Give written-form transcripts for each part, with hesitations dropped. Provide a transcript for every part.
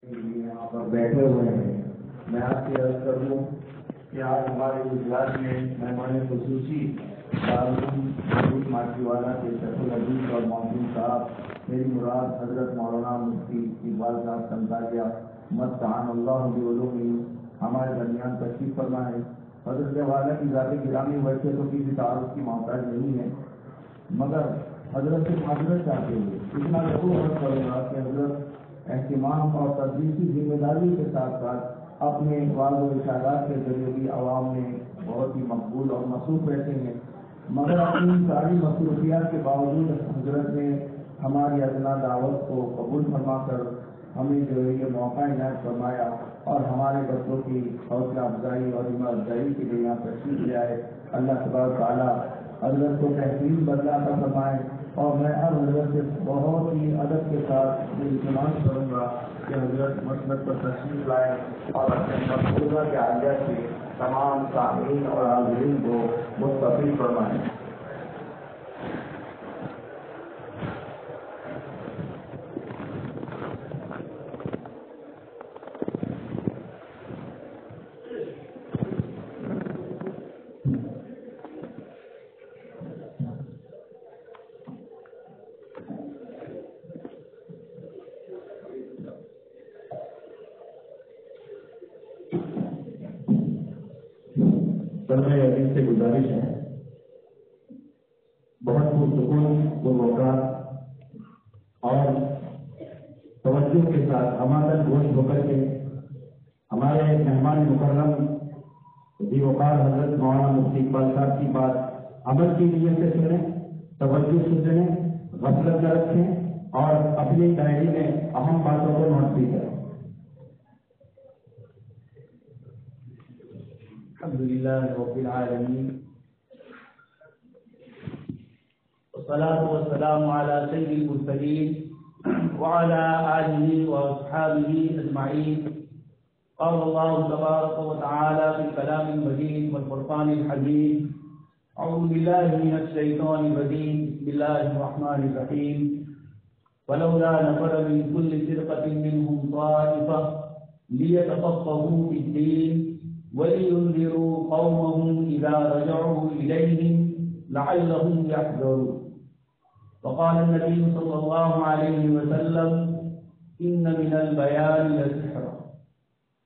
یہاں پر بیٹھے ہوئے ہیں، میں آپ سے عرض کر دوں کہ آج ہمارے اجلاس میں مہمان خصوصی دارالعلوم ماچھی والا کے شیخ العزیز اور موجود صاحب میری مراد حضرت مولانا مفتی اقبال صاحب تنزانیہ مستعان اللہ بعلومہ ہمارے درمیان تشریف فرما ہے۔ حضرت والا کی ذات گرامی ویسے تو کسی تعارف کی محتاج نہیں ہے، مگر حضرت سے معذرت چاہتے ہوئے اتنا ضرور عرض کروں گا کہ حضرت اہتمام اور تدریسی ذمہ داری کے ساتھ ساتھ اپنے واضح و اشارات کے ذریعے بھی عوام میں بہت ہی مقبول اور مصروف رہتے ہیں، مگر اپنی ساری مصروفیات کے باوجود حضرت نے ہماری ادنا دعوت کو قبول فرما کر ہمیں جو ہے یہ موقع عنایت فرمایا اور ہمارے بچوں کی حوصلہ افزائی اور ہمت افزائی کے لیے یہاں تشریف لے آئے۔ اللہ تبارک تعالیٰ حضرت کو بہترین بدلہ عطا فرمائے، اور میں اب حضرت سے بہت ہی ادب کے ساتھ یہ التماس کروں گا کہ حضرت مسند پر تشریف لائے اور اپنے مقبوضہ کے عالیہ سے تمام سامعین اور حاضرین کو مستفید فرمائیں۔ عزیز سے گزارش ہے، بہت پرسکون پروگرام اور توجہ کے ساتھ ہمارا گوشت ہو کر کے ہمارے مہمان مکرم ذی وقار حضرت مولانا مفتی اقبال صاحب کی بات عمل کی نیت سے سنیں، توجہ سے سنیں، غفلت نہ رکھیں اور اپنی ڈائری میں اہم باتوں کو نوٹ بھی کریں۔ الحمد للہ رب العالمین والصلاة والسلام على سید المرسلین وعلى آلہ واصحابہ اجمعین۔ قال اللہ تبارک وتعالی في الكلام المجید والفرقان الحمید۔ اعوذ باللہ من الشیطان الرجیم، بسم اللہ الرحمن الرحیم۔ ولولا نفر من كل فرقة منهم طائفة ليتفقهوا في الدين وَلِيُنذِرُوا قَوْمَهُمْ إِذَا رَجَعُوا إِلَيْهِمْ لَعَلَّهُمْ يَحْذَرُونَ۔ وقال النبي صلى الله عليه وسلم إن من البيان لسحرا۔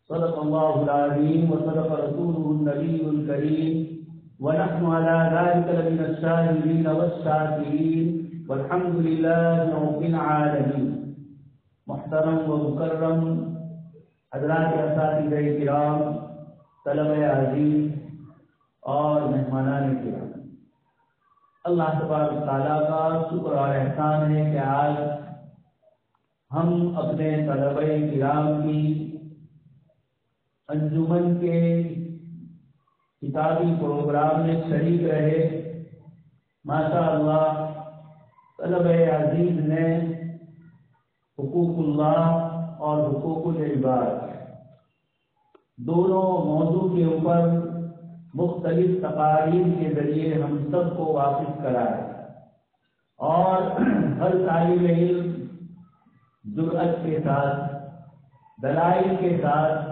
صدق الله العظيم وصدق رسوله النبي الكريم، ونحن على ذلك لمن الشاهدين والشاكرين، والحمد لله رب العالمين۔ محترم و مکرم حضرات اساتذہ کرام، طلبہ عزیز اور مہمانان کرام، اللہ تبارک تعالیٰ کا شکر اور احسان ہے کہ آج ہم اپنے طلبہ کرام کی انجمن کے کتابی پروگرام میں شریک رہے۔ ماشاء اللہ طلبہ عزیز نے حقوق اللہ اور حقوق العباد دونوں موضوع کے اوپر مختلف تقاریر کے ذریعے ہم سب کو واقف کرائے، اور ہر طالب علم جرأت کے ساتھ، دلائل کے ساتھ،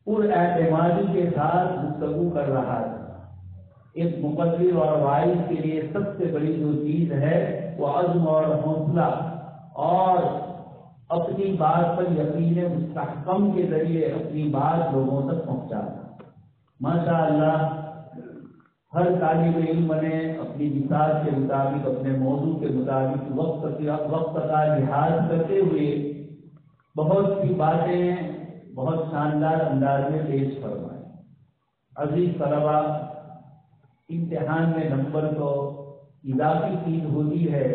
پر اعتمادی کے ساتھ گفتگو کر رہا تھا۔ ایک مقرر اور واعظ کے لیے سب سے بڑی جو چیز ہے وہ عزم اور حوصلہ اور اپنی بات پر یقین مستحکم کے ذریعے اپنی بات لوگوں تک پہنچانا۔ ماشاء اللہ ہر طالب علم نے اپنی مثال کے مطابق، اپنے موضوع کے مطابق وقت کا لحاظ کرتے ہوئے بہت سی باتیں بہت شاندار انداز میں پیش فرمائیں۔ عزیز طلبہ، امتحان میں نمبر تو اضافی چیز ہوتی ہے،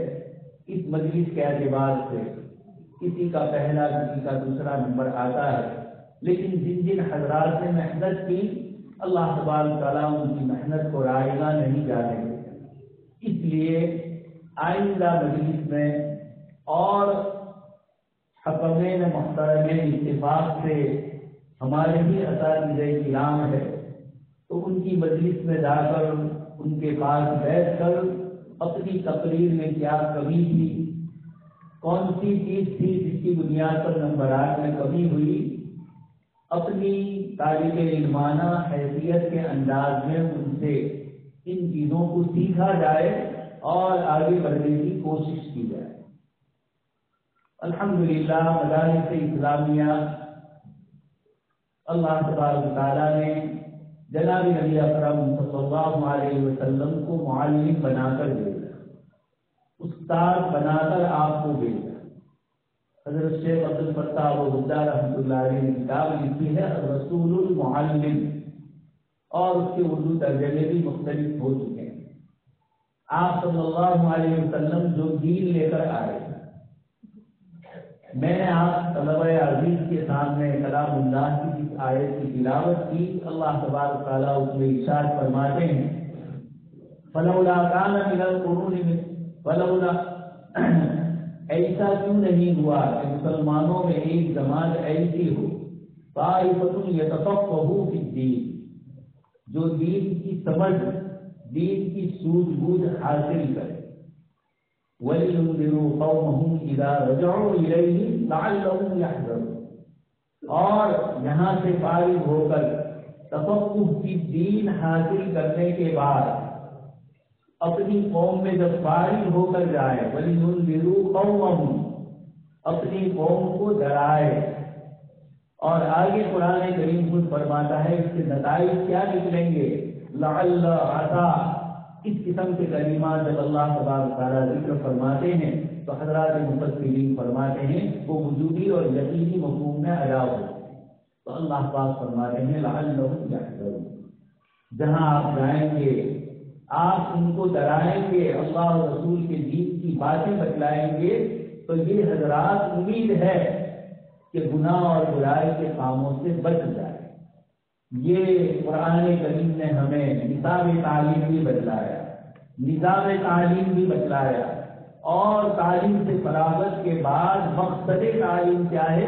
اس مجلس کے اعتبار سے کسی کا پہلا کسی کا دوسرا نمبر آتا ہے، لیکن جن جن حضرات نے محنت کی اللہ تبارک تعالیٰ ان کی محنت کو رائگاں نہیں جانے گے۔ اس لیے آئندہ مجلس میں اور حکمین محترمین اتفاق سے ہمارے بھی اساتذہ کرام ہے تو ان کی مجلس میں جا کر ان کے پاس بیٹھ کر اپنی تقریر میں کیا کمی تھی، کون سی چیز تھی جس کی بنیاد پر نمبرات میں کمی ہوئی، اپنی طالب علمانہ حیثیت کے انداز میں ان سے ان چیزوں کو سیکھا جائے اور آگے بڑھنے کی کوشش کی جائے۔ الحمدللہ مدارس اسلامیہ اللہ تبارک و تعالیٰ نے جناب نبی اکرم صلی اللہ علیہ وسلم کو معلم بنا کر بھیجا، استاد بنا کر آپ کو بھیجا۔ حضرت شیخ عبد الفتاح ابوالہدیٰ رحمۃ اللہ علیہ نے کتاب لکھی ہے رسول المعلم، اور اس کے اردو ترجمے بھی مختلف ہو چکے ہیں۔ آپ صلی اللہ علیہ وسلم جو دین لے کر آئے، میں نے آپ طلبہ عزیز کے سامنے کلام اللہ کی اس آیت کی تلاوت کی۔ اللہ تبارک تعالیٰ اس میں ارشاد فرماتے ہیں فلولا کان من القرون فلولا ایسا کیوں نہیں ہوا کہ مسلمانوں میں ایک جماعت ایسی ہو طائفۃ یتفقہوا فی الدین، جو دین کی سمجھ، دین کی سوجھ بوجھ حاصل کرے، وَلِيُنذِرُوا قَوْمَهُمْ إِذَا رَجَعُوا إِلَيْهِمْ لَعَلَّهُمْ يَحْذَرُونَ، اور یہاں سے فارغ ہو کر تفقہ کی دین حاصل کرنے کے بعد اپنی قوم میں جب فارغ ہو کر جائے، وَلِيُنذِرُوا قَوْمَهُمْ، اپنی قوم کو ڈرائے۔ اور آگے قرآن کریم خود فرماتا ہے اس کے نتائج کیا نکلیں گے، لعل عسا، اس قسم کے کلمات جب اللہ تبارک تعالیٰ ذکر فرماتے ہیں تو حضرات مفسرین فرماتے ہیں وہ وجودی اور یقینی مفہوم میں ادا ہوتے ہیں۔ تو اللہ پاک فرماتے ہیں لعلہم یحذرون، جہاں آپ جائیں گے آپ ان کو ڈرائیں گے، اللہ اور رسول کے دین کی باتیں بتلائیں گے، تو یہ حضرات امید ہے کہ گناہ اور برائی کے کاموں سے بچ جائے۔ یہ قرآن کریم نے ہمیں نصاب تعلیم بھی بتلایا، نظام تعلیم بھی بتلایا، اور تعلیم سے فراغت کے بعد مقصد تعلیم کیا ہے،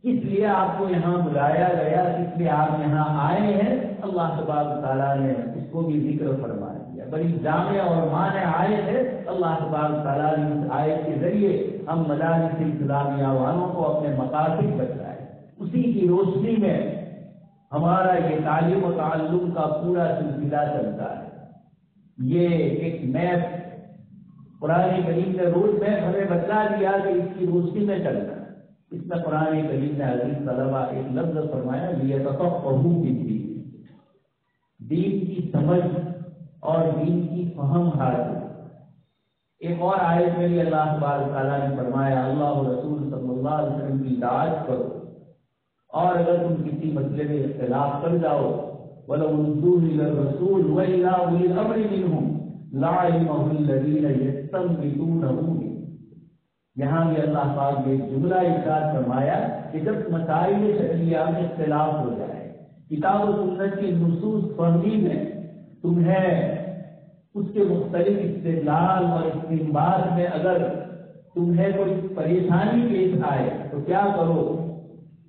اس لیے آپ کو یہاں بلایا گیا، اس لیے آپ یہاں آئے ہیں، اللہ تبارک تعالیٰ نے اس کو بھی ذکر فرما دیا۔ بڑی جامع اور مانع آیت ہے، اللہ تبارک تعالیٰ نے اس آیت کے ذریعے ہم مدارس اسلامیہ والوں کو اپنے مقاصد بتلائے۔ اسی کی روشنی میں ہمارا یہ تعلیم و تعلم کا پورا سلسلہ چلتا ہے۔ یہ ایک میپ قرآن کریم نے روڈ میپ ہمیں بتلا دیا کہ اس کی روشنی میں چلنا ہے۔ اس میں قرآن کریم نے عزیز طلبہ ایک لفظ فرمایا لیتفقہوا فی الدین، دین کی سمجھ اور دین کی فہم حاصل۔ ایک اور آیت میں بھی اللہ تبارک تعالیٰ نے فرمایا اللہ رسول صلی اللہ علیہ وسلم کی اطاعت کرو، اور اگر تم کسی مسئلے میں اختلاف کر جاؤ وَلَوْ رُدُّوهُ إِلَى الرَّسُولِ وَإِلَىٰ أُولِي الْأَمْرِ مِنْهُمْ لَعَلِمَهُ الَّذِينَ يَسْتَنبِطُونَهُ مِنْهُمْ۔ یہاں بھی اللہ پاک نے جملہ ارشاد فرمایا کہ جب مسائل شرعیہ میں اختلاف ہو جائے، کتاب و سنت کی نصوص فہمی میں تمہیں اس کے مختلف استدلال اور استنباط میں اگر تمہیں کوئی پریشانی پیش آئے تو کیا کرو،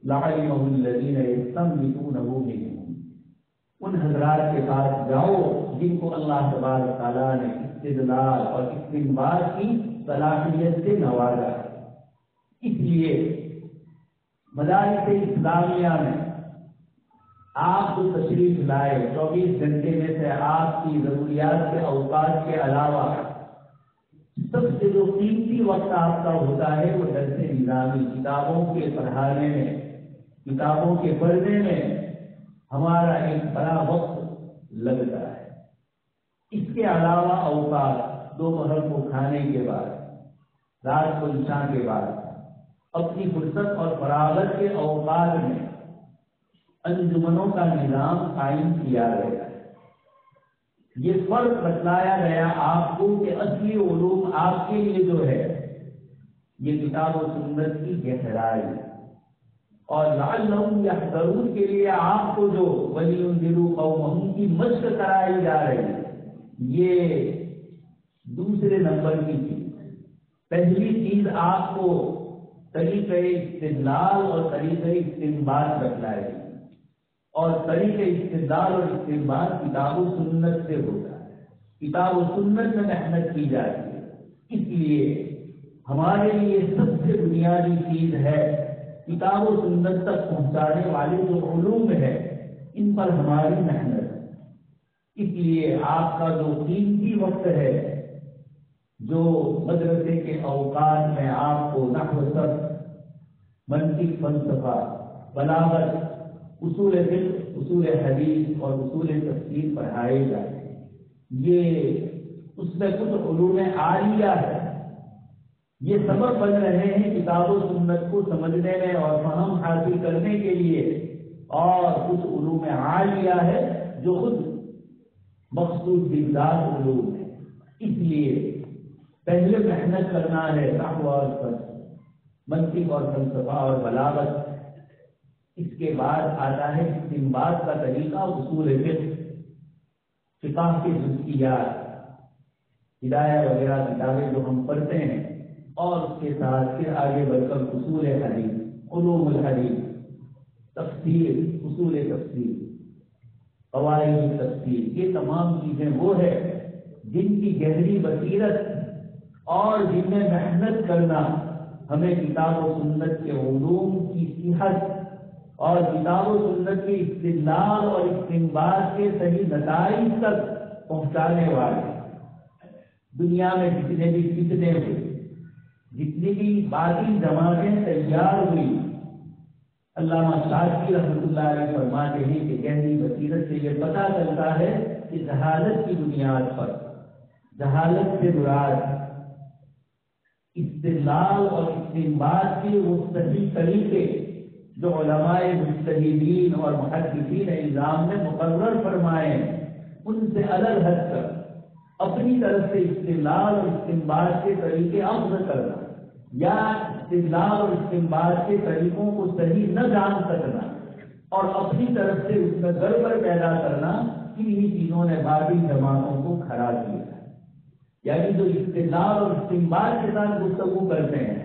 لَعَلِمَهُ الَّذِينَ يَسْتَنبِطُونَهُ مِنْهُمْ، ان حضرات کے پاس جاؤ جن کو اللہ تبارک تعالیٰ نے استدلال اور استنباط کی صلاحیت سے نوازا ہے۔ اس لیے مدارس اسلامیہ میں آپ کو تشریف لائے 24 گھنٹے میں سے آپ کی ضروریات کے اوقات کے علاوہ سب سے جو قیمتی وقت آپ کا ہوتا ہے وہ درس نظامی، کتابوں کے پڑھانے میں، کتابوں کے پڑھنے میں ہمارا ایک بڑا وقت لگتا ہے۔ اس کے علاوہ اوقات دوپہر کو کھانے کے بعد، رات کو عشاء کے بعد، اپنی فرصت اور فراغت کے اوقات میں انجمنوں کا نظام قائم کیا گیا ہے۔ یہ فرق بتلایا گیا آپ کو کہ اصلی علوم آپ کے لیے جو ہے یہ کتاب و سنت کی گہرائی، اور لعلہم یحذرون کے لیے آپ کو جو وَلِيُنذِرُوا قَوْمَهُمْ کی مشق کرائی جا رہی ہے، یہ دوسرے نمبر کی چیز۔ پہلی چیز آپ کو طریقہ استدلال اور طریقہ استنباط بتلائے گی، اور طریقہ استدلال اور استنباط کتاب و سنت سے ہوتا ہے، کتاب و سنت میں محنت کی جاتی ہے۔ اس لیے ہمارے لیے سب سے بنیادی چیز ہے کتاب و سنت تک پہنچانے والے جو علوم ہے ان پر ہماری محنت. اس لیے آپ کا جو قیمتی وقت ہے، جو مدرسے کے اوقات میں آپ کو نحو صرف، منطق، فلسفہ، بلاغت، اصول فقہ، اصول حدیث اور اصول تفسیر پڑھائے جاتے ہیں، یہ اس میں کچھ علوم عالیہ ہے. یہ سبب بن رہے ہیں کتاب و سنت کو سمجھنے میں اور فہم حاصل کرنے کے لیے، اور کچھ علوم عالیہ ہے جو خود مخصوص بذات علوم ہے. اس لیے پہلے محنت کرنا ہے نحو اور صرف، منطق اور فلسفہ اور بلاغت. اس کے بعد آتا ہے استنباط کا طریقہ، اصول فقہ کے جزئیات، ہدایہ وغیرہ کتابیں جو ہم پڑھتے ہیں، اور اس کے ساتھ پھر آگے بڑھ کر اصول حدیث، علوم الحدیث، تفسیر، اصول تفسیر، قواعد تفسیر. یہ تمام چیزیں وہ ہے جن کی گہری بصیرت اور جن میں محنت کرنا ہمیں کتاب و سنت کے علوم کی صحت اور کتاب و سنت کے استدلال اور استنباط کے صحیح نتائج تک پہنچانے والے. دنیا میں جتنے بھی فتنے ہوئے، جتنی بھی باطل جماعتیں تیار ہوئی، علامہ شاذلی رحمۃ اللہ علیہ فرماتے ہیں کہ گہری بصیرت سے یہ پتہ چلتا ہے کہ جہالت کی بنیاد پر، جہالت سے مراد استدلال اور استنباط کے وہ صحیح طریقے جو علماء مجتہدین اور محدثین نظام نے مقرر فرمائے، ان سے الگ ہٹ کر اپنی طرف سے استدلال اور استنباط کے طریقے اخذ کرنا، یا استدلال اور استنباط کے طریقوں کو صحیح نہ جان سکنا اور اپنی طرف سے اس میں گڑبڑ پیدا کرنا، انہی چیزوں نے باقی جماعتوں کو کھڑا کیا. یعنی جو استدلال اور استنباط کے ساتھ گفتگو کرتے ہیں،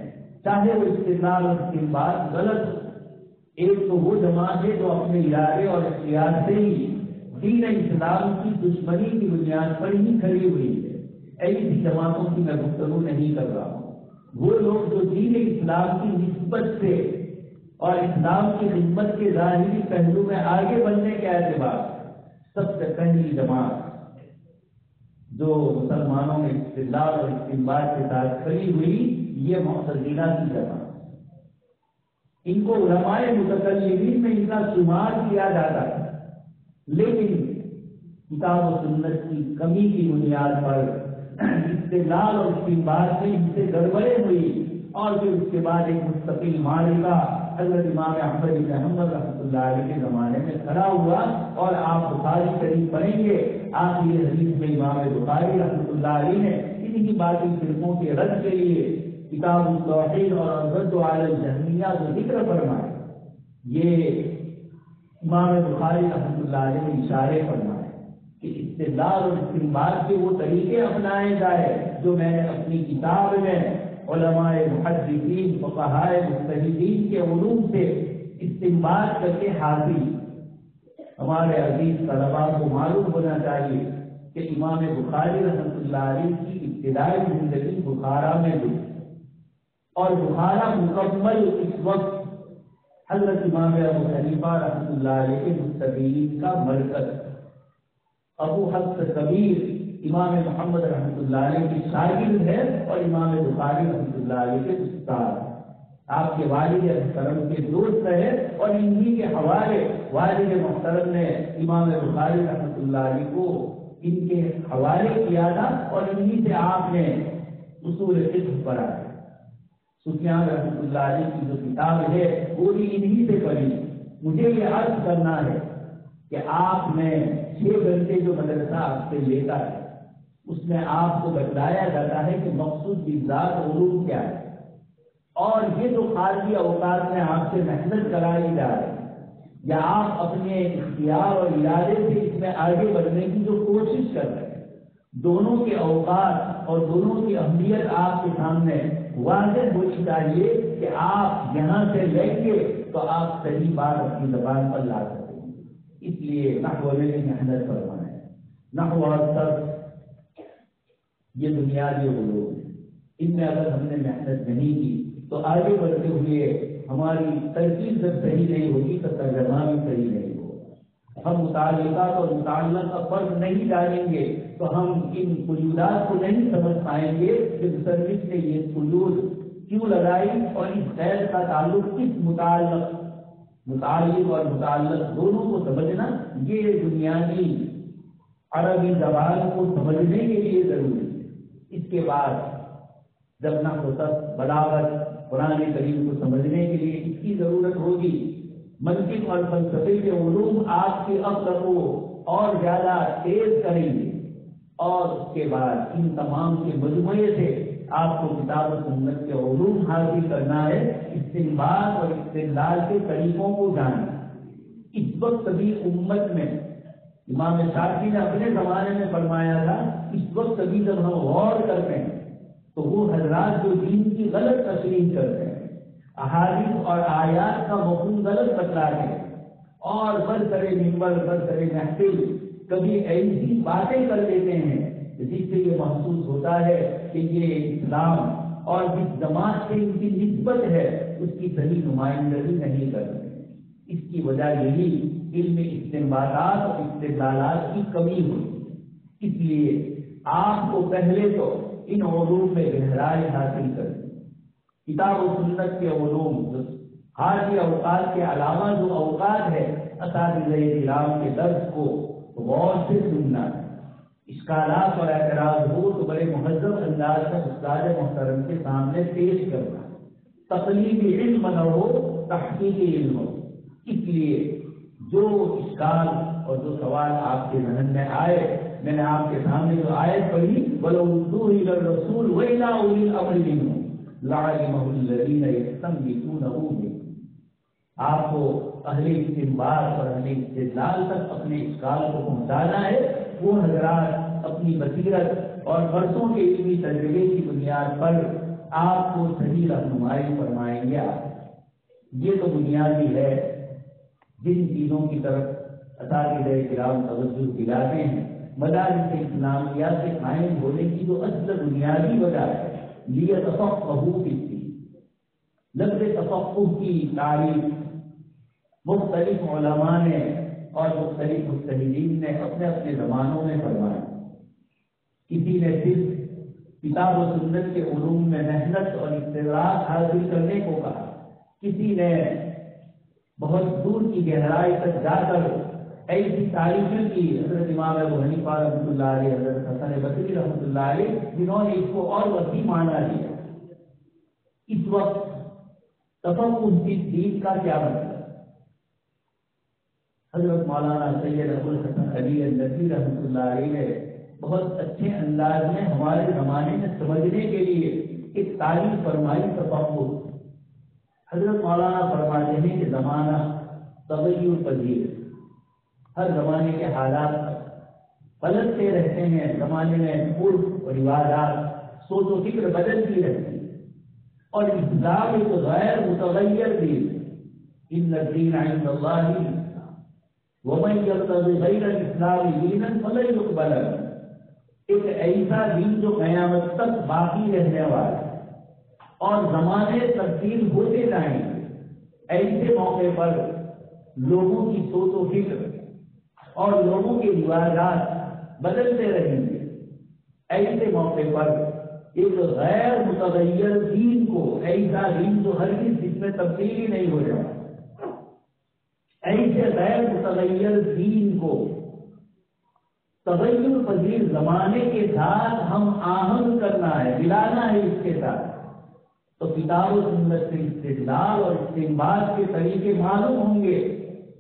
چاہے وہ استدلال اور استنباط غلط ہو، ایک تو وہ جماعت ہے جو اپنے ارادے اور اختیار سے ہی دین اسلام کی دشمنی کی بنیاد پر ہی کھڑی ہوئی ہے. ایسی جماعتوں کی میں گفتگو نہیں کر رہا ہوں. وہ لوگ جو دین اسلام کی نسبت سے اور اسلام کی خدمت کے ظاہری پہلو میں آگے بڑھنے کے اعتبار سب سے پہلی جماعت جو مسلمانوں میں استدلال اور استنباط کے ساتھ کھڑی ہوئی، یہ معتزلہ کی جماعت. ان کو علماء متکلمین میں ان کا شمار کیا جاتا ہے، لیکن کتاب و سنت کی کمی کی بنیاد پر استدلال اور استنباط سے ان سے گڑبڑیں ہوئی، اور پھر اس کے بعد ایک مستقل معرکہ حضرت امام احمد بن حنبل رحمۃ اللہ علیہ کے زمانے میں کھڑا ہوا. اور آپ بخاری شریف پڑھیں گے، آخری حدیث میں امام بخاری رحمۃ اللہ علیہ نے انہی باقی فرقوں کے رد کے لیے کتاب التوحید اور الرد علی الجہمیہ جو ذکر فرمائے، یہ امام بخاری رحمۃ اللہ علیہ نے اشارے فرمائے کہ استدلال اور استنباط کے وہ طریقے اپنائے جائے جو میں نے اپنی کتاب میں علماء محدثین، فقہاء مجتہدین کے علوم سے استنباط کر کے حاصل. ہمارے عزیز طلباء کو معلوم ہونا چاہیے کہ امام بخاری رحمۃ اللہ علیہ کی ابتدائی زندگی بخارا میں ہوئی، اور بخارا مکمل اس وقت حضرت امام ابو حنیفہ رحمۃ اللہ علیہ کے مستقبلین کا مرکز. ابو حفص کبیر امام محمد رحمۃ اللہ علیہ کی شاگرد ہے اور امام بخاری رحمۃ اللہ علیہ کے استاد، آپ کے والد محترم کے دوست ہے، اور انہی کے حوالے والد محترم نے امام بخاری رحمۃ اللہ علیہ کو ان کے حوالے کیا تھا، اور انہی سے آپ نے اصول فقہ پڑھا ہے. سفیان رحمۃ اللہ علیہ کی جو کتاب ہے وہ بھی انہی سے پڑھی. مجھے یہ عرض کرنا ہے کہ آپ نے 6 گھنٹے جو مدرسہ آپ سے لیتا ہے، اس میں آپ کو بتلایا جاتا ہے کہ مقصود بالذات علوم کیا ہے، اور یہ جو خارجی اوقات میں آپ سے محنت کرائی جا رہی ہے، یا آپ اپنے اختیار اور ارادے سے اس میں آگے بڑھنے کی جو کوشش کر رہے ہیں، دونوں کے اوقات اور دونوں کی اہمیت آپ کے سامنے واضح ہونی چاہیے کہ آپ یہاں سے لیں گے تو آپ صحیح بات اپنی زبان پر لا سکیں. اس لیے نحو میں بھی محنت فرمائیں. نحو اور صرف یہ بنیادی علوم ہے، ان میں اگر ہم نے محنت نہیں کی تو آگے بڑھتے ہوئے ہماری ترکیب جب صحیح نہیں ہوگی تو ترجمہ بھی صحیح نہیں ہوگا۔ ہم متعلقات اور متعلق کا فرق نہیں جانیں گے تو ہم ان قیودات کو نہیں سمجھ پائیں گے کہ مصنف نے یہ قیود کیوں لگائی اور اس غیر کا تعلق کس متعلق اور متعلق دونوں کو سمجھنا یہ بنیادی عربی زبان کو سمجھنے کے لیے ضروری ہے۔ اس کے بعد جب نحو صرف بلاغت قرآن کریم کو سمجھنے کے لیے اس کی ضرورت ہوگی، منطق اور فلسفے کے علوم آپ کی عقل کو اور زیادہ تیز کریں گے، اور اس کے بعد ان تمام کے مجموعے سے آپ کو کتاب و سنت کے علوم حاصل کرنا ہے، استنباط اور استدلال کے طریقوں کو جاننا۔ اس وقت بھی امت میں امام شافعی نے اپنے زمانے میں فرمایا تھا، اس وقت بھی جب ہم غور کرتے ہیں تو وہ حضرات جو دین کی غلط تشریح کرتے ہیں، احادیث اور آیات کا مفہوم غلط بتلاتے ہیں اور برسر منبر برسر محفل کبھی ایسی باتیں کر لیتے ہیں جس سے یہ محسوس ہوتا ہے کہ یہ اسلام اور جس جماعت سے ان کی نسبت ہے اس کی صحیح نمائندگی نہیں کر رہے۔ اس کی وجہ یہی علم استنباطات اور استدلالات کی کمی ہوئی۔ اس لیے آپ کو پہلے تو ان علوم میں گہرائی حاصل کریں۔ کتاب و سنت کے علوم حاجی اوقات کے علاوہ جو اوقات ہے اساتذہ کرام کے درس کو غور سے سننا ہے، اشکالات اور اعتراض ہو تو بڑے مہذب انداز سے استاد محترم کے سامنے پیش کرنا، تقلیدی علم نہ ہو تحقیقی علم ہو۔ اس لیے جو اشکال اور جو سوال آپ کے ذہن میں آئے، میں نے آپ کے سامنے جو آیت پڑھی وَلَوْ رُدُّوهُ إِلَى الرَّسُولِ وَإِلَىٰ أُولِي الْأَمْرِ مِنْهُمْ لَعَلِمَهُ الَّذِينَ يَسْتَنبِطُونَهُ مِنْهُمْ۔ آپ کو اہل استنباط اور اہل استدلال تک اپنے اشکال کو پہنچانا ہے۔ وہ حضرات اپنی بصیرت اور برسوں کے علمی تجربے کی بنیاد پر آپ کو صحیح رہنمائی فرمائیں گے۔ یہ تو بنیادی ہے جن چیزوں کی طرف اساتذہ کرام توجہ دلاتے ہیں۔ مدارس اسلامیہ کے قائم ہونے کی جو اصل بنیادی وجہ ہے لیتفقہوا فی الدین۔ لفظ تفقہ کی تعریف مختلف علماء نے اور مختلف مجتہدین نے اپنے اپنے زمانوں میں فرمایا۔ کسی نے صرف کتاب و سنت کے علوم میں محنت اور استدراک حاصل کرنے کو کہا، کسی نے بہت دور کی گہرائی تک جا کر ایسی تعریفیں کی حضرت امام ابو حنیفہ رحمۃ اللہ علیہ، حضرت حسن بصری رحمۃ اللہ علیہ، جنہوں نے اس کو اور وسیع معنی دیا۔ اس وقت تفقہ فی الدین کا کیا مطلب؟ حضرت مولانا سید ابو الحسن علی الندوی رحمۃ اللہ علیہ نے بہت اچھے انداز میں ہمارے زمانے میں سمجھنے کے لیے ایک تعریف فرمائی تفقہ۔ حضرت مولانا فرماتے ہیں کہ زمانہ تغیر پذیر، ہر زمانے کے حالات بدلتے رہتے ہیں، زمانے میں عرف اور رواجات سوچ و فکر بدلتی رہتی ہے، اور اسلام ایک غیر متغیر دین، ان الدین عند اللہ ومن یبتغی غیر الاسلام دینا فلن یقبل منہ۔ ایک ایسا دین جو قیامت تک باقی رہنے والا ہے اور زمانے تبدیل ہوتے جائیں گے، ایسے موقع پر لوگوں کی سوچ و فکر اور لوگوں کے رواجات بدلتے رہیں گے۔ ایسے موقع پر ایک غیر متغیر دین کو، ایسا دین جو ہرگز جس میں تبدیلی نہیں ہو جائے، ایسے غیر متغیر دین کو تغیر پذیر زمانے کے ساتھ ہم آہنگ کرنا ہے، ملانا ہے اس کے ساتھ۔ تو کتاب و سنت سے استدلال اور استنباط کے طریقے معلوم ہوں گے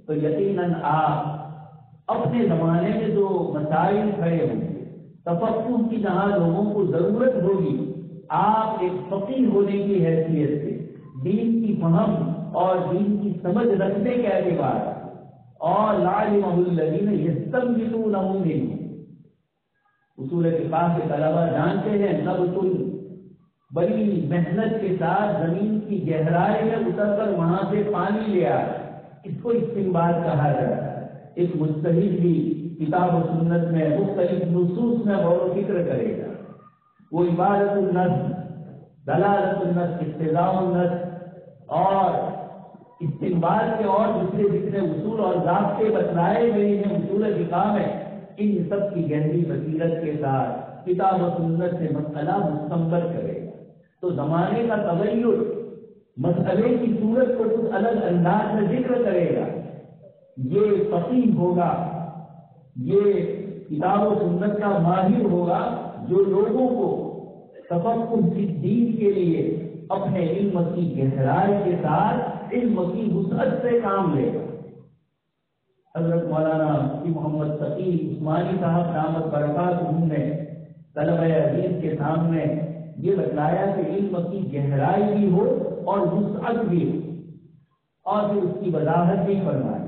تو یقیناً آپ اپنے زمانے میں جو مسائل کھڑے ہوں گے، تفقہ کی جہاں لوگوں کو ضرورت ہوگی، آپ ایک فقیہ ہونے کی حیثیت سے دین کی فہم اور دین کی سمجھ رکھنے کے اعتبار اور لعلمہ الذین یستنبطونہ منہ۔ اصول فقہ کے طلبہ جانتے ہیں نبت بڑی محنت کے ساتھ زمین کی گہرائی میں اتر کر وہاں سے پانی لے آئے، اس کو استنباط کہا جاتا ہے۔ ایک مجتہد بھی کتاب و سنت میں مختلف نصوص میں غور و فکر کرے گا، وہ عبادت النفس دلالت النص، اقتضاء النص اور استنباط کے اور دوسرے جتنے اصول اور ضابطے بتلائے گئے ہیں اصول فقہ میں، ان سب کی گہری بصیرت کے ساتھ کتاب و سنت سے مسئلہ مستنبط کرے گا تو زمانے کا تغیر مسئلے کی صورت کو کچھ الگ انداز میں ذکر کرے گا، یہ فقیہ ہوگا، یہ کتاب و سنت کا ماہر ہوگا جو لوگوں کو تفقہ فی الدین کے لیے اپنے علم کی گہرائی کے ساتھ علم کی وسعت سے کام لے گا۔ حضرت مولانا مفتی محمد تقی عثمانی صاحب دامت برکاتہم نے طلبہ عزیز کے سامنے یہ بتلایا کہ علم کی گہرائی بھی ہو اور وسعت بھی ہو، اور پھر اس کی وضاحت بھی فرمائی۔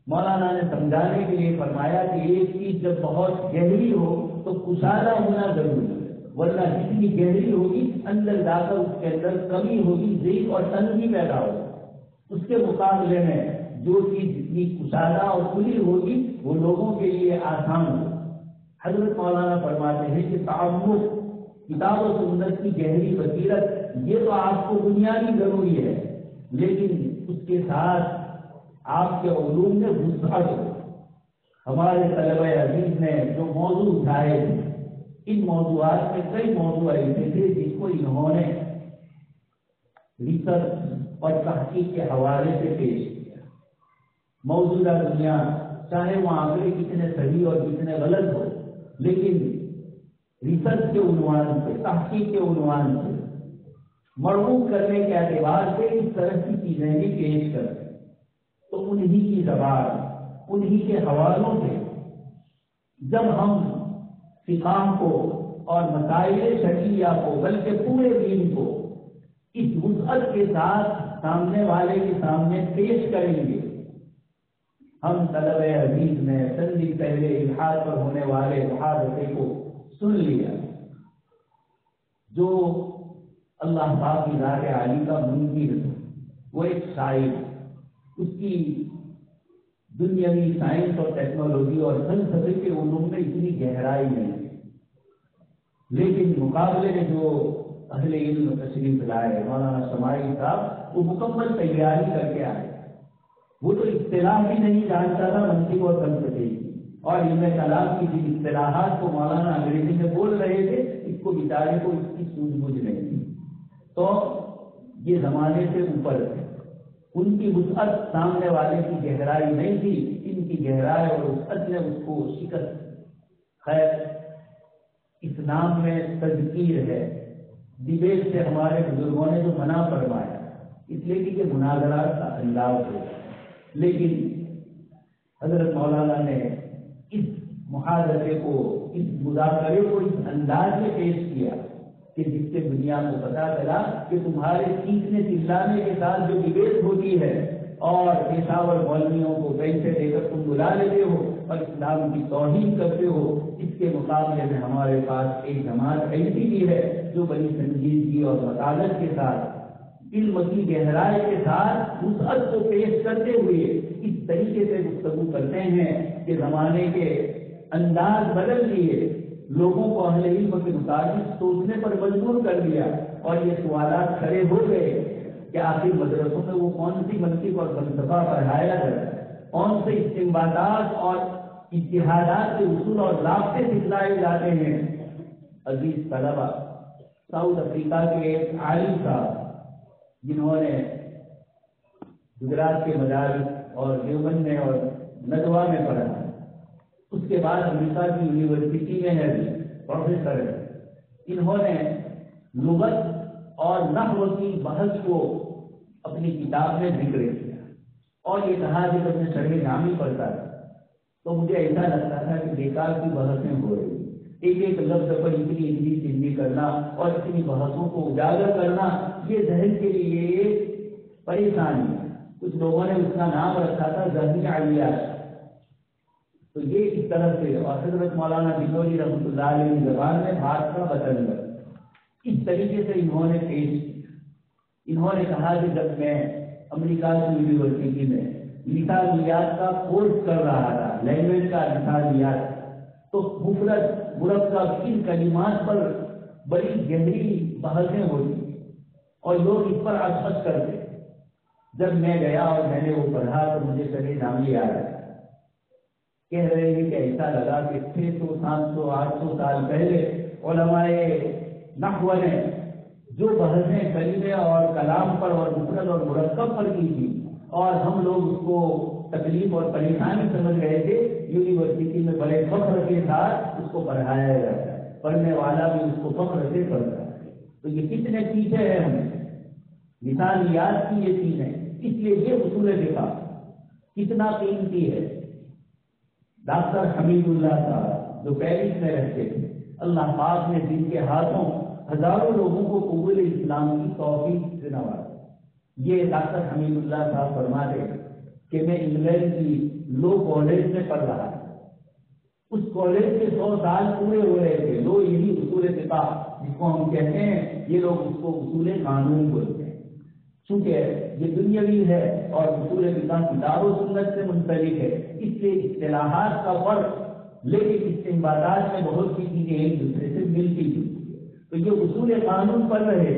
مولانا نے سمجھانے کے لیے فرمایا کہ ایک چیز جب بہت گہری ہو تو کشادہ ہونا ضروری ہے، ورنہ جتنی گہری ہوگی اندر جا کر اس کے اندر کمی ہوگی، ضعف اور تنگی پیدا ہوگی۔ اس کے مقابلے میں جو چیز جتنی کشادہ اور کھلی ہوگی وہ لوگوں کے لیے آسان ہوگی۔ حضرت مولانا فرماتے ہیں کہ تعمق کتاب و سنت کی گہری بصیرت یہ تو آپ کو بنیادی ضروری ہے، لیکن اس کے ساتھ آپ کے علوم میں وسعت ہو۔ ہمارے طلبہ عزیز نے جو موضوع اٹھائے تھے، ان موضوعات میں کئی موضوع ایسے تھے جس کو انہوں نے ریسرچ اور تحقیق کے حوالے سے پیش کیا۔ موجودہ دنیا چاہے وہ آنکڑے کتنے صحیح اور کتنے غلط ہو، لیکن ریسرچ کے عنوان سے، تحقیق کے عنوان سے مرغوب کرنے کے اعتبار سے اس طرح کی چیزیں بھی پیش کرتے، تو انہی کی زبان، انہی کے حوالوں سے جب ہم فقہ کو اور مسائل شرعیہ کو بلکہ پورے دین کو اس وسعت کے ساتھ سامنے والے کے سامنے پیش کریں گے۔ ہم طلبہ عزیز نے چند دن پہلے الحاد پر ہونے والے محاضرے کو سن لیا، جو اللہ پاک کی ذات عالی کا منکر، وہ ایک شاعر، اس کی دنیاوی سائنس اور ٹیکنالوجی اور فلسفے کے علوم میں اتنی گہرائی نہیں ہے، لیکن مقابلے میں جو اہل علم تشریف لائے مولانا شماعی صاحب، وہ مکمل تیاری کر کے آئے۔ وہ تو اصطلاح بھی نہیں جانتا تھا منطق اور فلسفے کی، اور علم کلام کی جن اصطلاحات کو مولانا انگریزی میں بول رہے تھے، اس کو بیچارے کو اس کی سوجھ بوجھ نہیں تھی، تو یہ زمانے سے اوپر تھے، ان کی وسعت سامنے والے کی گہرائی نہیں تھی، ان کی گہرائی اور وسعت نے اس کو شکست۔ خیر، اسلام میں تذکیر ہے، ڈبیٹ سے ہمارے بزرگوں نے جو منع فرمایا، اس لیے کہ یہ مناظرات کا انداز ہے، لیکن حضرت مولانا نے اس محاضرے کو، اس مذاکرے کو اس انداز میں پیش کیا کہ جس سے دنیا کو پتا چلا کہ تمہارے چیخنے چلانے کے ساتھ جو ڈبیٹ ہوتی ہے اور پیشاور مولویوں کو پیسے دے کر تم بلا لیتے ہو اور اسلام کی توہین کرتے ہو، اس کے مقابلے میں ہمارے پاس ایک جماعت ایسی بھی ہے جو بڑی سنجیدگی اور مطالعت کے ساتھ علم کی گہرائی کے ساتھ وسعت کو پیش کرتے ہوئے اس طریقے سے گفتگو کرتے ہیں کہ زمانے کے انداز بدل دیے، لوگوں کو اہل علم کے مطابق سوچنے پر مجبور کر دیا، اور یہ سوالات کھڑے ہو گئے کہ آخر مدرسوں میں وہ کون سی منطق اور فلسفہ پڑھایا جاتا ہے، کون سے استنباطات اور اجتہادات کے اصول اور ضابطے سکھلائے جاتے ہیں۔ عزیز طلبہ، ساؤتھ افریقہ کے ایک عالم صاحب جنہوں نے گجرات کے مدارس اور دیوبند میں اور ندوہ میں پڑھا، اس کے بعد امریکہ کی یونیورسٹی میں ہے پروفیسر ہے، انہوں نے لغت اور نحو کی بحث کو اپنی کتاب میں ذکر کیا، اور یہ کہا کہ جب میں شرح جامی پڑھتا تھا تو مجھے ایسا لگتا تھا کہ بیکار کی بحثیں ہو رہی، ایک ایک لفظ پر اتنی چندی کرنا اور اتنی بحثوں کو اجاگر کرنا، یہ ذہن کے لیے پریشانی ہے۔ کچھ لوگوں نے اس کا نام رکھا تھا ذہنی علیات، تو یہ اس طرح سے، اور حضرت مولانا بنوری رحمۃ اللہ علیہ کی زبان میں بات کا بدل اس طریقے سے انہوں نے پیش کیا۔ انہوں نے کہا کہ جب میں امریکہ کی یونیورسٹی میں لسانیات کا کورس کر رہا تھا، لینگویج کا لسانیات، تو مفرد مرکب ان کلمات پر بڑی گہری بحثیں ہوتی، اور لوگ اس پر اچھت کرتے. جب میں گیا اور میں نے وہ پڑھا تو مجھے سبھی نام یاد آیا. کہہ رہے ہیں کہ ایسا لگا کہ 600 700 800 سال پہلے علماء نحو نے جو بحثیں کلمے اور کلام پر اور مفرد اور مرکب پر کی تھی اور ہم لوگ اس کو تکلیف اور پریشانی سمجھ رہے تھے، یونیورسٹی میں بڑے فخر کے ساتھ اس کو پڑھایا جاتا ہے، پڑھنے والا بھی اس کو فخر سے پڑھتا ہے. تو یہ کتنے پیچھے ہیں ہم مثالیات کی یہ چیز ہے. اس لیے یہ اصول فقہ کتنا قیمتی ہے. ڈاکٹر حمید اللہ صاحب جو پیرس میں رہتے تھے، اللہ پاک نے جن کے ہاتھوں ہزاروں لوگوں کو قبول اسلام کی توفیق سے نوازا. یہ ڈاکٹر حمید اللہ صاحب فرماتے ہیں کہ میں انگلینڈ کی لو کالج میں پڑھ رہا تھا. اس کالج کے 100 سال پورے ہو رہے تھے. لو یہی اصول فقہ جس کو ہم کہتے ہیں، یہ لوگ اس کو اصول قانون بولتے ہیں. چونکہ یہ دنیاوی ہے اور اصول فقہ کتاب و سنت سے منسلک ہے، اس لیے اصطلاحات کا فرق لیکن استنباطات میں بہت سی چیزیں ایک دوسرے سے ملتی جلتی ہے. تو یہ اصول قانون پڑھ رہے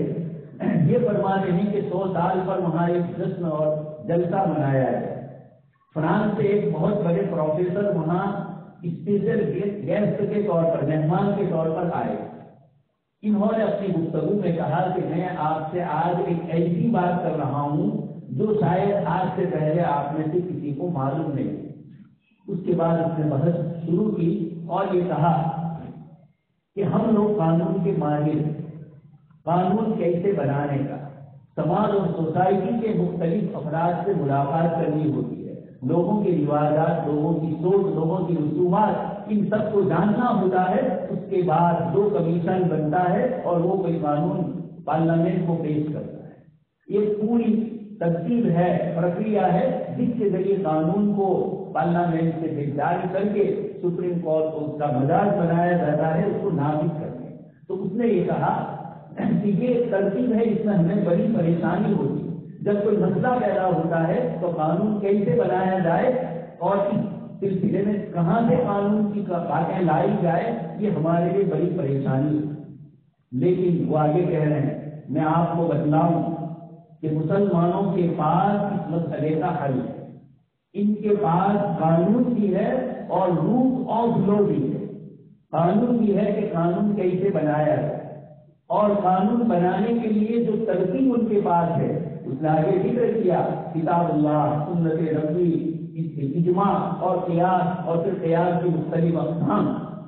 یہ فرماتے ہیں کہ 100 سال پر وہاں ایک جشن اور جلسہ منایا ہے. فرانس سے ایک بہت بڑے پروفیسر وہاں اسپیشل گیسٹ کے طور پر، مہمان کے طور پر آئے. انہوں نے اپنی گفتگو میں کہا کہ میں آپ سے آج ایک ایسی بات کر رہا ہوں جو شاید آج سے پہلے آپ میں سے کسی کو معلوم نہیں. اس کے بعد اس نے بحث شروع کی اور یہ کہا کہ ہم لوگ قانون کے ماہر، قانون کیسے بنانے کا، سماج اور سوسائٹی کے مختلف افراد سے ملاقات کرنی ہوتی ہے، لوگوں کے رواجات، لوگوں کی سوچ، لوگوں کی رسومات، ان سب کو جاننا ہوتا ہے. اس کے بعد جو کمیشن بنتا ہے اور وہ کوئی قانون پارلیمنٹ کو پیش کرتا ہے. یہ پوری ترتیب ہے، پرکریا ہے جس کے ذریعے قانون کو پارلیمنٹ سے جاری کر کے سپریم کورٹ کو اس کا مزاج بنایا جاتا ہے، اس کو نافذ کرنے. تو اس نے یہ کہا کہ یہ ترتیب ہے، اس میں ہمیں بڑی پریشانی ہوتی ہے. جب کوئی مسئلہ پیدا ہوتا ہے تو قانون کیسے بنایا جائے اور اس سلسلے میں کہاں سے قانون کی باتیں لائی جائے، یہ ہمارے لیے بڑی پریشانی ہے. لیکن وہ آگے کہہ رہے ہیں میں آپ کو بتلاؤں کہ مسلمانوں کے پاس اس مسئلے کا حل ہے. ان کے پاس قانون بھی ہے اور رول آف لا بھی ہے. قانون بھی ہے کہ قانون کیسے بنایا ہے اور قانون بنانے کے لیے جو ترتیب ان کے پاس ہے اس نے آگے ذکر کیا، کتاب اللہ، سنت نبوی، اجماع اور قیاس اور پھر قیاس کی مختلف اقسام،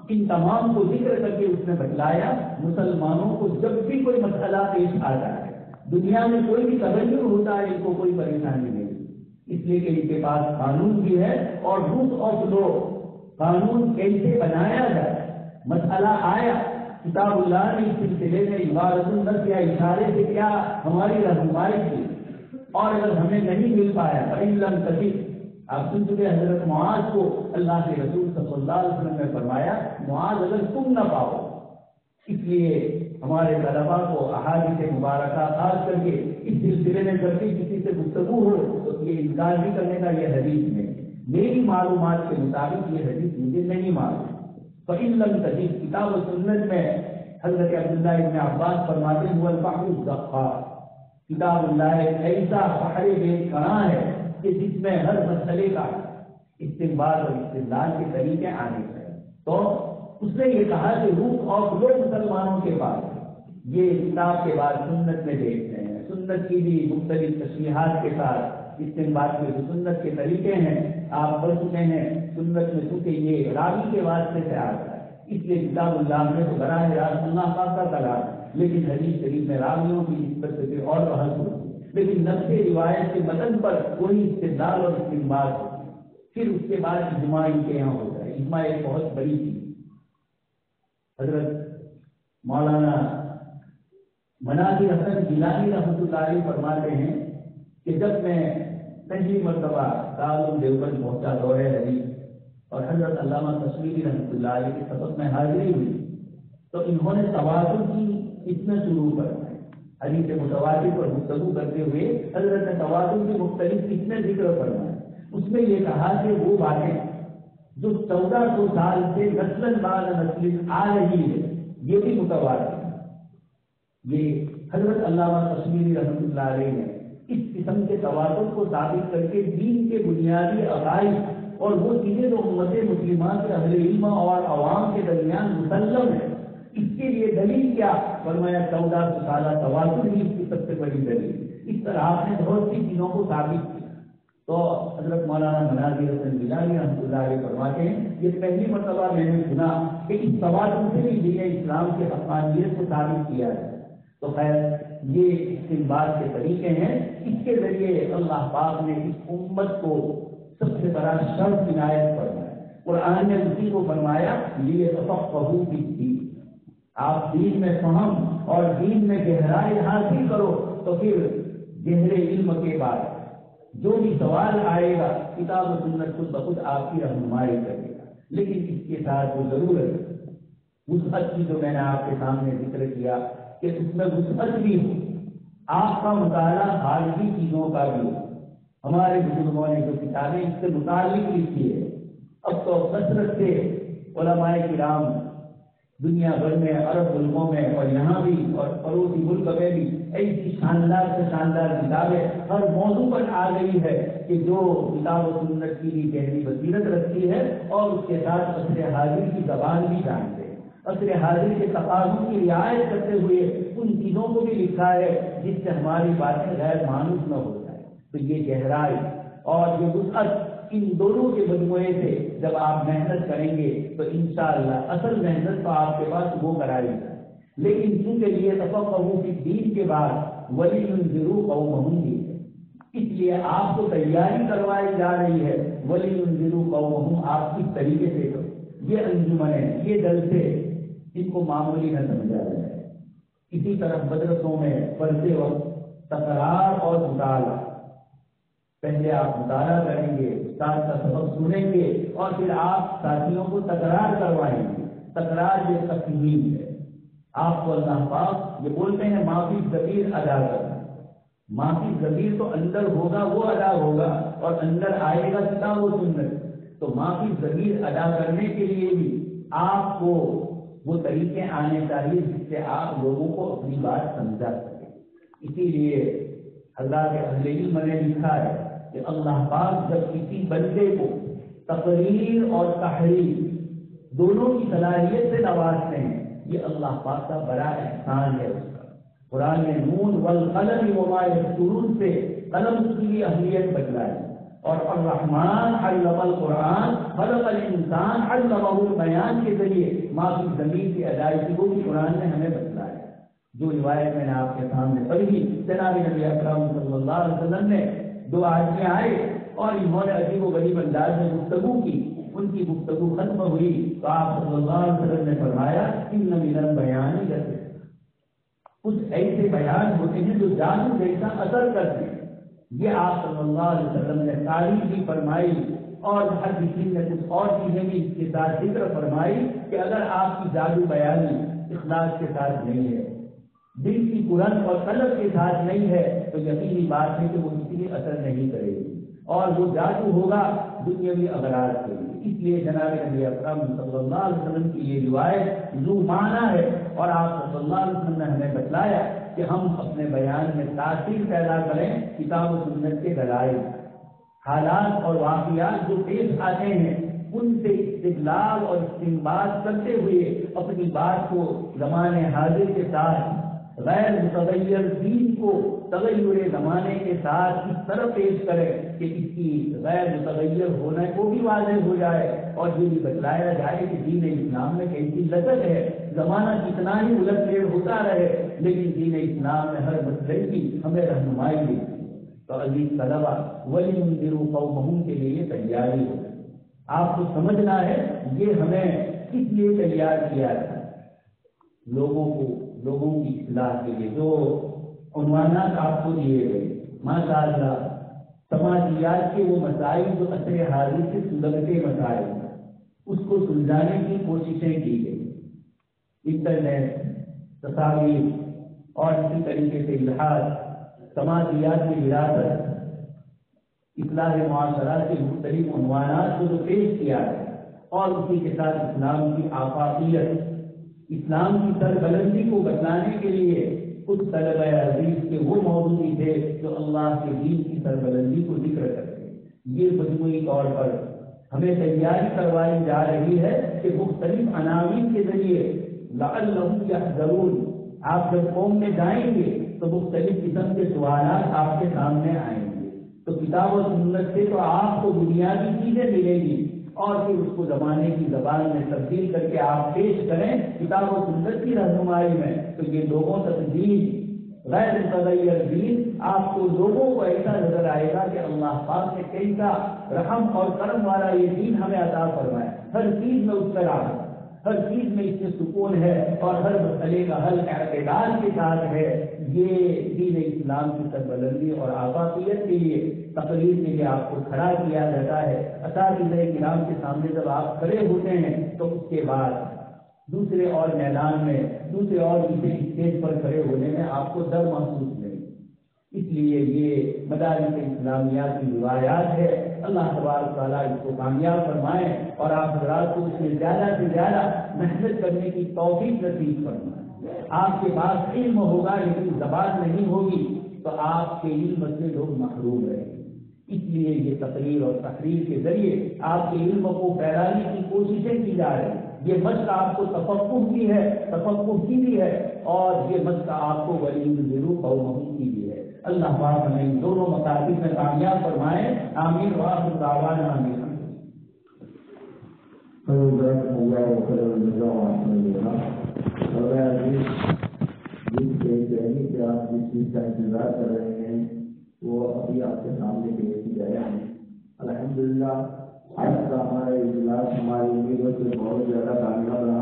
ان تمام کو ذکر کر کے اس نے بتلایا مسلمانوں کو جب بھی کوئی مسئلہ پیش آتا ہے، دنیا میں کوئی بھی تغیر ہوتا ہے، ان کو کوئی پریشانی نہیں، اس لیے کہ ان کے پاس قانون بھی ہے اور رول آف لا، قانون کیسے بنایا جائے. مسئلہ آیا، کتاب اللہ نے اس سلسلے میں عبارت النص یا اشارے سے کیا ہماری رہنمائی کی. اور اگر ہمیں نہیں مل پایا فَإِن تَجِدْ، آپ سن چکے حضرت معاذ کو اللہ کے رسول صلی اللہ علیہ وسلم نے فرمایا معاذ اگر تم نہ پاؤ. اس لیے ہمارے طلباء کو احادیث مبارکہ خاص کر کے اس سلسلے میں جب بھی کسی سے گفتگو ہو تو یہ انکار بھی کرنے کا یہ حدیث نہیں، میری معلومات کے مطابق یہ حدیث مجھے نہیں معلوم. فَإِن لَمْ تَجِدْ، کتاب و سنت میں حضرت عبداللہ ابن عباس فرماتے ہیں البحر الزخار، کتاب اللہ ایک ایسا بحر بے پناہ ہے کہ جس میں ہر مسئلے کا استنباط اور استدلال کے طریقے آنے چاہیے. تو اس نے یہ کہا کہ روح آف لا مسلمانوں کے پاس یہ کتاب کے بعد سنت میں دیکھتے ہیں، سنت کی بھی مختلف تشریحات کے ساتھ استنباط کے جو سنت کے طریقے ہیں آپ پڑھ چکے ہیں. سنت میں چونکہ یہ راوی کے واسطے سے آتا ہے اس لیے کتاب اللہ میں تو براہ راست اللہ پاک کا کلام ہے، لیکن حدیث شریف میں راویوں کی نسبت سے اور بحث ہوتی ہے، لیکن نفس روایت کے متن پر کوئی استدلال اور استنباط ہوتی ہے. پھر اس کے بعد اجماع ان کے یہاں ہوتا ہے. اجماع ایک بہت بڑی چیز. حضرت مولانا مناظر حسن گیلانی رحمۃ اللہ علیہ فرماتے ہیں کہ جب میں پہلی مرتبہ دارالعلوم دیوبند پہنچا دورے حدیث اور حضرت علامہ تشریفی رحمۃ اللہ علیہ کے سبق میں حاضری ہوئی تو انہوں نے تواتر کی اتنا شروع کر حدیث متواتر پر گفتگو کرتے ہوئے حضرت نے تواتر کی مختلف کتنے ذکر فرمائے. اس میں یہ کہا کہ وہ باتیں جو 1400 سال سے نسل بعد نسل آ رہی ہے یہ بھی متواتر ہے. یہ حضرت علامہ کشمیری رحمۃ اللہ علیہ نے اس قسم کے تواتر کو ثابت کر کے دین کے بنیادی عقائد اور وہ چیزیں جو امت مسلمہ کے اہل علم اور عوام کے درمیان مسلم ہے، اس کے لیے دلیل کیا؟ فرمایا 1400 سالہ تواتر ہی اس کی سب سے بڑی دلیل۔ اس طرح آپ نے بہت سی چیزوں کو ثابت کیا۔ تو حضرت مولانا مناظر حسن گیلانی رحمۃ اللہ علیہ فرماتے ہیں یہ پہلی مرتبہ میں نے سنا کہ اس تواتر سے بھی دین اسلام کی حقانیت کو ثابت کیا ہے۔ تو خیر یہ استنباط کے طریقے ہیں، اس کے ذریعے اللہ پاک نے اس امت کو سب سے بڑا شرف عنایت فرمایا۔ قرآن نے اسی کو فرمایا لیتفقہوا فی الدین، آپ دین میں فہم اور دین میں گہرائی حاصل کرو، تو پھر گہرے علم کے بعد جو بھی سوال آئے گا کتاب و سنت خود بخود آپ کی رہنمائی کرے گا، لیکن اس کے ساتھ وہ ضرورت وسعت کی جو میں نے آپ کے سامنے ذکر کیا کہ اس میں وسعت بھی ہو، آپ کا مطالعہ خارجی چیزوں کا بھی ہو۔ ہمارے بزرگوں نے جو کتابیں اس سے متعلق لکھی ہے، اب تو کثرت سے علماء کرام دنیا بھر میں، عرب ملکوں میں اور یہاں بھی اور پڑوسی ملک میں بھی ایسی شاندار سے شاندار کتابیں ہر موضوع پر آ گئی ہے کہ جو کتاب و سنت کی بھی گہری بصیرت رکھتی ہے اور اس کے ساتھ عصر حاضر کی زبان بھی جانتے ہیں، عصر حاضر کے تقاضوں کی رعایت کرتے ہوئے ان چیزوں کو بھی لکھا ہے جس سے ہماری باتیں غیر مانوس نہ ہو جائے۔ تو یہ گہرائی اور یہ وسعت ان دونوں کے مجموعے سے جب آپ محنت کریں گے تو انشاءاللہ اصل محنت تو آپ کے پاس وہ کرائی جائے، لیکن چونکہ یہ تفقہوا فی الدین کے بعد وَلِيُنذِرُوا قَوْمَهُمْ بھی ہے، اس لیے آپ کو تیاری کروائی جا رہی ہے وَلِيُنذِرُوا قَوْمَهُمْ، آپ کس طریقے سے کرو۔ یہ انجمنیں، یہ جلسے ان کو معمولی نہ سمجھا جائے۔ اسی طرح مدرسوں میں پڑھتے وقت تکرار اور مطالعہ، پہلے آپ مطالعہ کریں گے، استاد کا سبق سنیں گے اور پھر آپ ساتھیوں کو تکرار کروائیں گے۔ تکرار یہ تفہیم ہے۔ آپ کو اللہ پاک یہ بولتے ہیں معافی ضمیر ادا کرنا، معافی ضمیر تو اندر ہوگا وہ ادا ہوگا اور اندر آئے گا کتاب و سنت، تو معافی ضمیر ادا کرنے کے لیے بھی آپ کو وہ طریقے آنے چاہیے جس سے آپ لوگوں کو اپنی بات سمجھا سکیں۔ اسی لیے حضرات اہل علم نے لکھا ہے کہ اللہ پاک جب کسی بندے کو تقریر اور تحریر دونوں کی صلاحیت سے نوازتے ہیں، یہ اللہ پاک کا بڑا احسان ہے اس کا۔ قرآن نے نون والقلم وما یسطرون سے قلم کی اہمیت بتلائی، اور الرحمن علم القرآن خلق الانسان علمہ البیان کے ذریعے معافی ضمیر کی ادائیگی کو بھی قرآن نے ہمیں بتلایا۔ جو روایت میں نے آپ کے سامنے پڑھی، جناب نبی اکرم صلی اللہ علیہ وسلم نے دو آدمی آئے اور انہوں نے عجیب و غریب انداز میں گفتگو کی، ان کی گفتگو ختم ہوئی تو آپ صلی اللہ علیہ وسلم نے فرمایا ان من البیان لسحر، کچھ ایسے بیان ہوتے ہیں جو جادو جیسا اثر کرتے ہیں۔ یہ آپ صلی اللہ علیہ وسلم نے تعریف بھی فرمائی، اور ہر کسی نے کچھ اور چیزیں بھی اس کے ساتھ ذکر فرمائی کہ اگر آپ کی جادو بیانی اخلاص کے ساتھ نہیں ہے، دل کی قرآن اور قلب کے ساتھ نہیں ہے، تو یقینی بات ہے کہ وہ کسی بھی اثر نہیں کرے گی، اور وہ جادو ہوگا دنیاوی اغراض کے لیے۔ اس لیے جناب نبی اکرم صلی اللہ علیہ وسلم کی یہ روایت ذو معنی ہے، اور آپ صلی اللہ علیہ وسلم نے ہمیں بتلایا کہ ہم اپنے بیان میں تاثیر پیدا کریں کتاب و سنت کے دلائل، حالات اور واقعات جو پیش آتے ہیں ان سے استدلال اور استنباط کرتے ہوئے اپنی بات کو زمانے حاضر کے ساتھ غیر متغیر دین کو تغیر زمانے کے ساتھ اس طرح پیش کرے کہ اس کی غیر متغیر ہونے کو بھی واضح ہو جائے، اور یہ بھی بتلایا جائے کہ دین اسلام میں کیسی لذت ہے، زمانہ کتنا ہی الٹ پھیر ہوتا رہے لیکن دین اسلام میں ہر مسئلے کی ہمیں رہنمائی ملتی ہے۔ تو عزیز طلبہ وَلِيُنذِرُوا قَوْمَهُمْ کے لیے تیاری ہو، آپ کو سمجھنا ہے یہ ہمیں کس لیے تیار کیا ہے، لوگوں کی اصلاح کے لیے۔ جو عنوانات آپ کو دیے گئے ماشاء اللہ سماجیات کے وہ مسائل جو عصر حاضر سے سلگتے مسائل اس کو سلجھانے کی کوششیں کی گئی، انٹرنیٹ، تصاویر اور اسی طریقے سے الحاظ، سماجیات کی وراثت، اصلاح معاشرات کے مختلف عنوانات کو جو پیش کیا ہے، اور اسی کے ساتھ اسلام کی آفاقیت، اسلام کی سربلندی کو بتلانے کے لیے اس طلبہ عزیز کے وہ موضوع تھے جو اللہ کے دین کی سربلندی کو ذکر کرتے ہیں۔ یہ مجموعی طور پر ہمیں تیاری کروائی جا رہی ہے کہ مختلف عناوین کے ذریعے لعلہم یحذرون، آپ جب قوم میں جائیں گے تو مختلف قسم کے سوالات آپ کے سامنے آئیں گے، تو کتاب و سنت سے تو آپ کو بنیادی چیزیں ملیں گی اور پھر اس کو زمانے کی زبان میں تبدیل کر کے آپ پیش کریں کتاب و سنت کی رہنمائی میں، تو یہ لوگوں تک دین غیر متغیر دین آپ کو لوگوں کو ایسا نظر آئے گا کہ اللہ پاک نے کیسا رحم اور کرم والا یہ دین ہمیں عطا فرمایا، ہر چیز میں اس کا راحت، ہر چیز میں اس میں سکون ہے اور ہر مسئلے کا حل اعتدال کے ساتھ ہے۔ یہ دین اسلام کی سربلندی اور آفاقیت کے لیے تقریر کے لیے آپ کو کھڑا کیا جاتا ہے۔ اساتذہ کرام کے سامنے جب آپ کھڑے ہوتے ہیں تو اس کے بعد دوسرے اور میدان میں دوسرے اور کسی اسٹیج پر کھڑے ہونے میں آپ کو ڈر محسوس نہیں۔ اس لیے یہ مدارس اسلامیہ کی روایات ہے، اللہ تبارک تعالیٰ اس کو کامیاب فرمائے اور آپ حضرات کو اس میں زیادہ سے زیادہ محنت کرنے کی توفیق نصیب فرمائے۔ آپ کے پاس علم ہوگا لیکن زبان نہیں ہوگی تو آپ کے علم سے لوگ محروم رہیں گے۔ اس لیے یہ تقریر اور تحریر کے ذریعے آپ کے علم کو پھیلانے کی کوششیں کی جا رہی ہیں۔ یہ مشق آپ کو تفقہ کی بھی ہے اور یہ مشق آپ کو ولی ضرور قوم کی بھی ہے۔ اللہ پاک ہمیں ان دونوں مقاصد میں کامیاب فرمائے، آمین وآخر دعوانا آمین۔ جس سے آپ جس چیز کا انتظار کر رہے ہیں وہ ابھی آپ کے سامنے پیش کی گیا ہے۔ الحمدللہ آج کا ہمارا اجلاس ہماری امیدوں سے بہت زیادہ کامیاب رہا۔